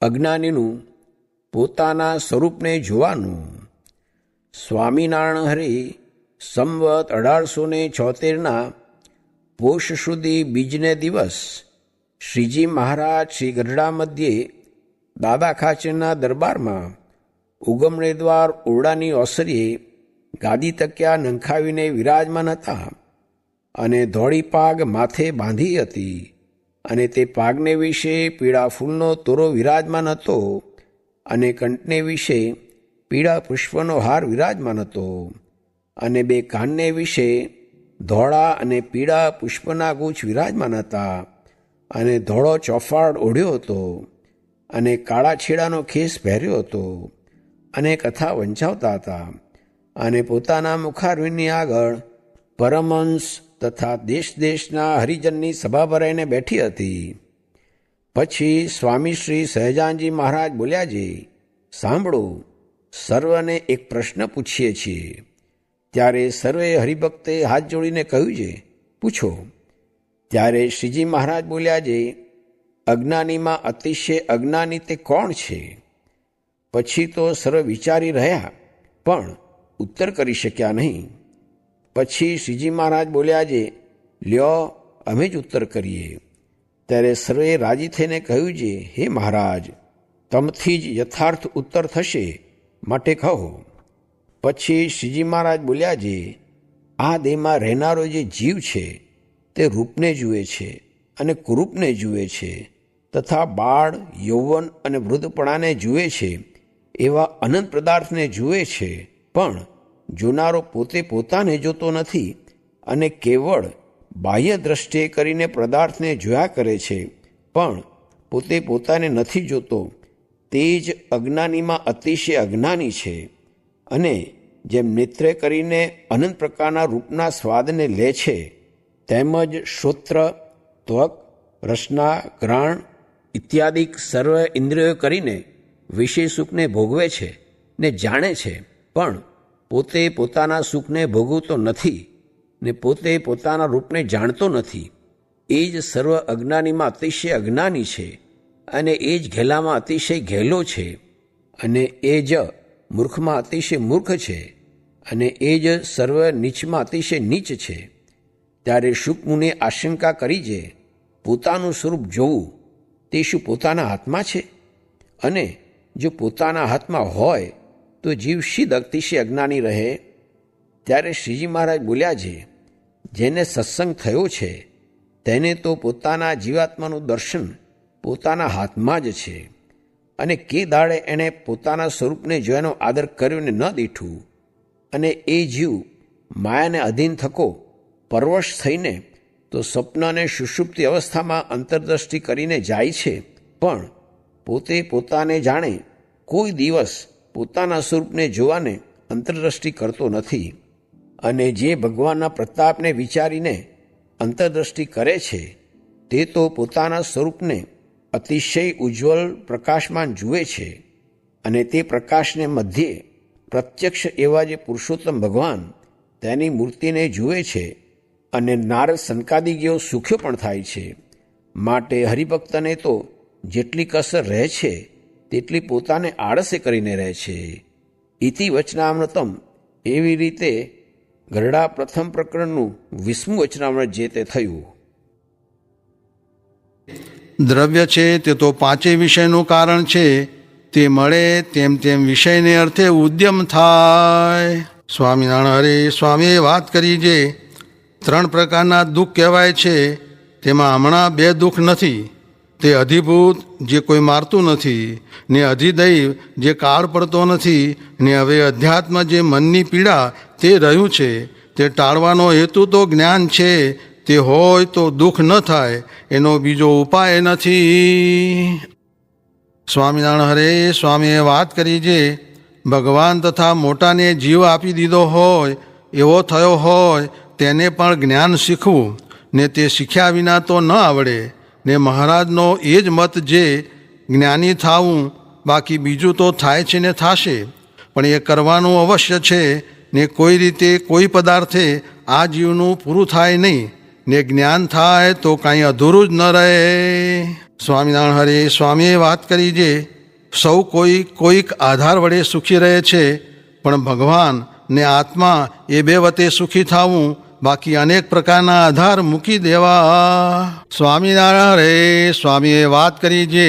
અજ્ઞાનીનું પોતાના સ્વરૂપને જોવાનું. સ્વામિનારાયણ હરિ સંવત 1876ના પોષ સુધી બીજને દિવસ શ્રીજી મહારાજ શ્રી ગઢડા મધ્યે દાદા ખાચરના દરબારમાં ઉગમણે દ્વાર ઓરડાની ઓસરીએ ગાદી તકિયા નંખાવીને વિરાજમાન હતા અને ધોળી પાગ માથે બાંધી હતી અને તે પાગને વિશે પીળા ફૂલનો તોરો વિરાજમાન હતો અને કંઠને વિશે પીળા પુષ્પનો હાર વિરાજમાન હતો અને બે કાનને વિશે ધોળા અને પીળા પુષ્પના ગુચ્છ વિરાજમાન હતા અને ધોળો ચોફાડ ઓઢ્યો હતો અને કાળા છેડાનો ખેસ પહેર્યો હતો અને કથા વંચાવતા હતા અને પોતાના મુખારવિંદની આગળ પરમહંસ તથા દેશ દેશના હરિજનની સભા ભરાઈને બેઠી હતી. પછી સ્વામી શ્રી સહજાનજી મહારાજ બોલ્યા છે, સાંભળો, સર્વને એક પ્રશ્ન પૂછીએ છીએ. ત્યારે સર્વે હરિભક્તે હાથ જોડીને કહ્યું છે, પૂછો. ત્યારે શ્રીજી મહારાજ બોલ્યા છે, અજ્ઞાનીમાં અતિશય અજ્ઞાની તે કોણ છે? પછી તો સર્વ વિચારી રહ્યા પણ ઉત્તર કરી શક્યા નહીં. પછી શ્રીજી મહારાજ બોલ્યા છે, લ્યો અમે જ ઉત્તર કરીએ. ત્યારે સર્વે રાજી થઈને કહ્યું છે, હે મહારાજ, તમથી જ યથાર્થ ઉત્તર થશે, માટે કહો. પછી શ્રીજી મહારાજ બોલ્યા છે, આ દેહમાં રહેનારો જે જીવ છે તે રૂપને જુએ છે અને કુરૂપને જુએ છે તથા બાળ, યૌવન અને વૃદ્ધપણાને જુએ છે, એવા અનંત પદાર્થને જુએ છે, પણ જોનારો પોતે પોતાને જોતો નથી અને કેવળ બાહ્ય દ્રષ્ટિએ કરીને પદાર્થને જોયા કરે છે, પણ પોતે પોતાને નથી જોતો. તે જ અજ્ઞાનીમાં અતિશય અજ્ઞાની છે. અને જેમ નેત્રે કરીને અનંત પ્રકારના રૂપના સ્વાદને લે છે, તેમજ શ્રોત્ર, ત્વક, રસના, ઘ્રાણ ઇત્યાદિક સર્વ ઇન્દ્રિયો કરીને વિષય સુખને ભોગવે છે ને જાણે છે, પણ પોતે પોતાના સુખને ભોગવતો નથી ને પોતે પોતાના રૂપને જાણતો નથી. એ જ સર્વ અજ્ઞાનીમાં અતિશય અજ્ઞાની છે અને એ જ ઘેલામાં અતિશય ઘેલો છે અને એ જ મૂર્ખમાં અતિશય મૂર્ખ છે અને એ જ સર્વ નીચમાં અતિશય નીચ છે. ત્યારે શુકમુનિએ આશંકા કરી છે, પોતાનું સ્વરૂપ જોવું તે શું પોતાના હાથમાં છે? અને જો પોતાના હાથમાં હોય તો જીવ શીદ અતિશય અજ્ઞાની રહે? ત્યારે શ્રીજી મહારાજ બોલ્યા છે, જેને સત્સંગ થયો છે તેને તો પોતાના જીવાત્માનું દર્શન પોતાના હાથમાં જ છે અને કે દાડે એણે પોતાના સ્વરૂપને જોયાનો આદર કર્યો ને ન દીઠું. અને એ જીવ માયાને અધીન થકો પરવશ થઈને તો સ્વપ્ન અને સુષુપ્તિ અવસ્થામાં અંતરદ્રષ્ટિ કરીને જાય છે, પણ પોતે પોતાને જાણે કોઈ દિવસ પોતાના સ્વરૂપને જોવાને અંતરદ્રષ્ટિ કરતો નથી. અને જે ભગવાનના પ્રતાપને વિચારીને અંતરદ્રષ્ટિ કરે છે તે તો પોતાના સ્વરૂપને અતિશય ઉજ્જવલ પ્રકાશમાન જુએ છે અને તે પ્રકાશને મધ્યે પ્રત્યક્ષ એવા જે પુરુષોત્તમ ભગવાન તેની મૂર્તિને જુએ છે અને નારદ સંકાદિગીઓ સુખ્યો પણ થાય છે. માટે હરિભક્તને તો જેટલી કસર રહે છે તેટલી પોતાને આળસે કરીને રહે છે. ઇતિ વચનામૃતમ. એવી રીતે ગરડા પ્રથમ પ્રકરણનું 20મું વચનામૃત જે તે થયું. દ્રવ્ય છે તે તો પાંચેય વિષયનું કારણ છે, તે મળે તેમ તેમ વિષયને અર્થે ઉદ્યમ થાય. સ્વામિનારાયણ હરે સ્વામીએ વાત કરી જે 3 પ્રકારના દુઃખ કહેવાય છે, તેમાં હમણાં 2 દુઃખ નથી. તે અધિભૂત જે કોઈ મારતું નથી ને અધિદૈવ જે કાળ પડતો નથી ને હવે અધ્યાત્મ જે મનની પીડા તે રહ્યું છે, તે ટાળવાનો હેતુ તો જ્ઞાન છે. તે હોય તો દુઃખ ન થાય એનો બીજો ઉપાય નથી. સ્વામિનારાયણ હરે સ્વામીએ વાત કરી જે ભગવાન તથા મોટાને જીવ આપી દીધો હોય એવો થયો હોય તેને પણ જ્ઞાન શીખવું ને તે શીખ્યા વિના તો ન આવડે. ને મહારાજનો એ જ મત જે જ્ઞાની થાવું, બાકી બીજું તો થાય છે ને થશે, પણ એ કરવાનું અવશ્ય છે ને કોઈ રીતે કોઈ પદાર્થે આ જીવનું પૂરું થાય નહીં ને જ્ઞાન થાય તો કાંઈ અધૂરું જ ન રહે. સ્વામિનારાયણ હરે સ્વામીએ વાત કરી જે સૌ કોઈક આધાર વડે સુખી રહે છે, પણ ભગવાન ને આત્મા એ બે વતે સુખી થવું, બાકી અનેક પ્રકારના આધાર મૂકી દેવા. સ્વામિનારાયણ હરે સ્વામીએ વાત કરી જે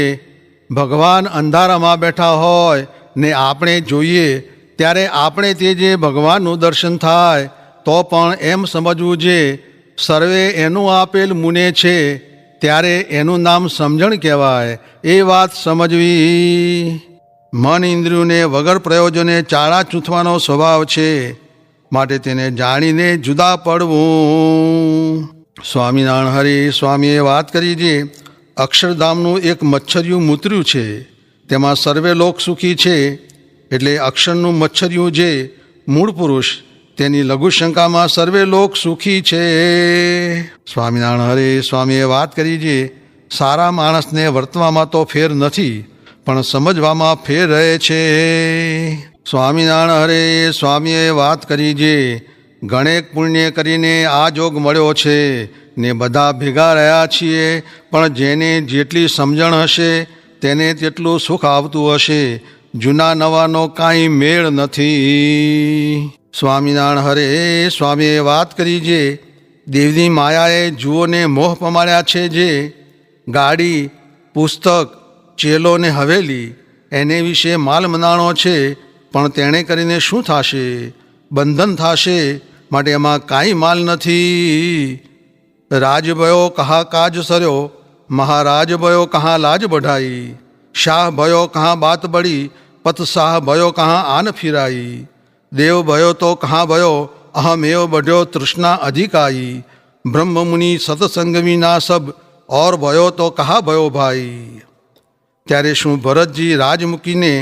ભગવાન અંધારામાં બેઠા હોય ને આપણે જોઈએ ત્યારે આપણે તે જે ભગવાનનું દર્શન થાય તો પણ એમ સમજવું જે સર્વે એનું આપેલ મુને છે, ત્યારે એનું નામ સમજણ કહેવાય. એ વાત સમજવી. મન ઇન્દ્રિયોને વગર પ્રયોજને ચાળા ચૂંથવાનો સ્વભાવ છે, માટે તેને જાણીને જુદા પડવું. સ્વામિનારાયણ હરે સ્વામીએ વાત કરી જે અક્ષરધામનું એક મચ્છરિયું મૂતર્યું છે, તેમાં સર્વે લોક સુખી છે, એટલે અક્ષરનું મચ્છરિયું જે મૂળ પુરુષ તેની લઘુશંકામાં સર્વે લોક સુખી છે. સ્વામિનારાયણ હરે સ્વામીએ વાત કરી જે સારા માણસને વર્તવામાં તો ફેર નથી, પણ સમજવામાં ફેર રહે છે. સ્વામિનારાયણ હરે સ્વામીએ વાત કરી જે ગણેક પુણ્ય કરીને આ જોગ મળ્યો છે ને બધા ભેગા રહ્યા છીએ, પણ જેને જેટલી સમજણ હશે તેને તેટલું સુખ આવતું હશે, જૂના નવાનો કાંઈ મેળ નથી. સ્વામિનારાયણ હરે સ્વામીએ વાત કરી જે દેવની માયાએ જુઓને મોહ પમાડ્યા છે, જે ગાડી, પુસ્તક, ચેલો ને હવેલી એને વિશે માલ મનાણો છે, પણ તેણે કરીને શું થશે? બંધન થશે, માટે એમાં કાંઈ માલ નથી. રાજ ભયો કહા કાજ સર્યો, મહારાજ ભયો કહા લાજ બઢાઈ, શાહ ભયો કહા બાત બડી, પત શાહ ભયો કહા આન ફિરાઈ, દેવ ભયો તો કહા ભયો અહમેવ બઢ્યો તૃષ્ણા અધિકાઈ, બ્રહ્મ મુનિ સતસંગમી ના સબ ઓર ભયો તો કહા ભયો ભાઈ. ત્યારે શું ભરતજી રાજ મૂકીને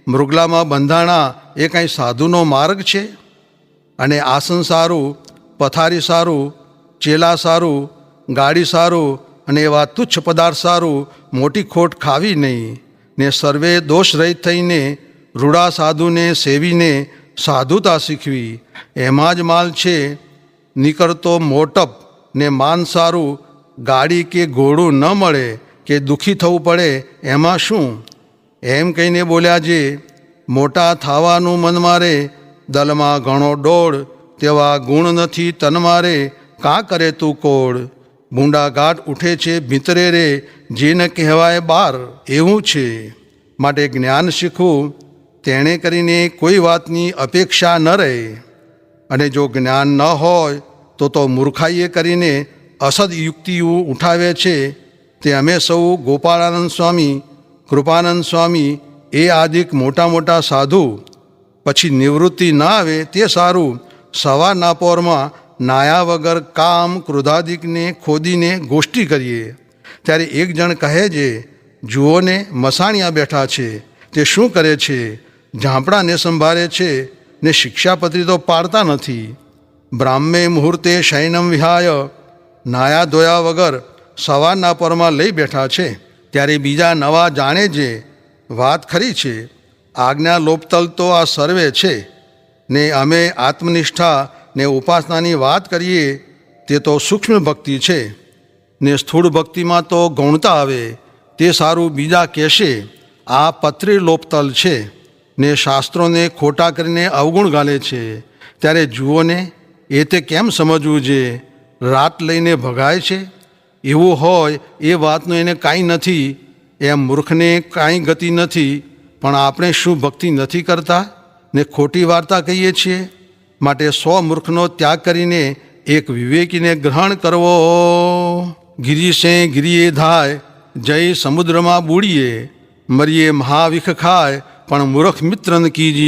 મૃગલામાં બંધાણા એ કાંઈ સાધુનો માર્ગ છે? અને આસન સારું, પથારી સારું, ચેલા સારું, ગાડી સારું અને એવા તુચ્છ પદાર્થ સારું, મોટી ખોટ ખાવી નહીં, ને સર્વે દોષ રહિત થઈને રૂડા સાધુને સેવીને સાધુતા શીખવી, એમાં જ માલ છે. નીકળતો મોટપ ને માન સારું, ગાડી કે ઘોડું ન મળે કે દુઃખી થવું પડે એમાં શું? એમ કહીને બોલ્યા જે મોટા થાવાનું મન મારે, દલમાં ઘણો ડોળ, તેવા ગુણ નથી તન મારે, કાં કરે તું કોડ, બુંડા ઘાટ ઉઠે છે ભીતરે રે, જે ન કહેવાય બાર એવું છે. માટે જ્ઞાન શીખવું તેણે કરીને કોઈ વાતની અપેક્ષા ન રહે, અને જો જ્ઞાન ન હોય તો મૂર્ખાઈએ કરીને અસદ યુક્તિઓ ઉઠાવે છે. તે અમે સૌ ગોપાળાનંદ સ્વામી, કૃપાનંદ સ્વામી એ આદિક મોટા મોટા સાધુ પછી નિવૃત્તિ ના આવે તે સારું, સવારના પોરમાં નાયા વગર કામ ક્રોધાદિકને ખોદીને ગોષ્ઠી કરીએ. ત્યારે એક જણ કહે છે, જુઓને મસાણિયા બેઠા છે, તે શું કરે છે? ઝાંપડાને સંભાળે છે ને શિક્ષાપત્રી તો પાડતા નથી. બ્રાહ્મે મુહૂર્તે શયનમ વિહાય, નાયા ધોયા વગર સવારના પરમાં લઈ બેઠા છે. ત્યારે બીજા નવા જાણે છે વાત ખરી છે, આજ્ઞા લોપતલ તો આ સર્વે છે, ને અમે આત્મનિષ્ઠા ને ઉપાસનાની વાત કરીએ તે તો સૂક્ષ્મ ભક્તિ છે, ને સ્થૂળ ભક્તિમાં તો ગૌણતા આવે, તે સારું બીજા કહેશે આ પત્રી લોપતલ છે, ને શાસ્ત્રોને ખોટા કરીને અવગુણ ગાલે છે. ત્યારે જુઓને એ તે કેમ સમજવું છે? રાત લઈને ભગાય છે? એવું હોય એ વાતનું એને કાંઈ નથી, એમ મૂર્ખને કાંઈ ગતિ નથી. પણ આપણે શું ભક્તિ નથી કરતા ને ખોટી વાર્તા કહીએ છીએ? માટે 100 મૂર્ખનો ત્યાગ કરીને એક વિવેકીને ગ્રહણ કરવો. ગિરીશે ગિરિએ ધાય, જય સમુદ્રમાં બુડીએ, મરીએ મહાવિખ ખાય, પણ મૂર્ખ મિત્ર ન કીજીએ.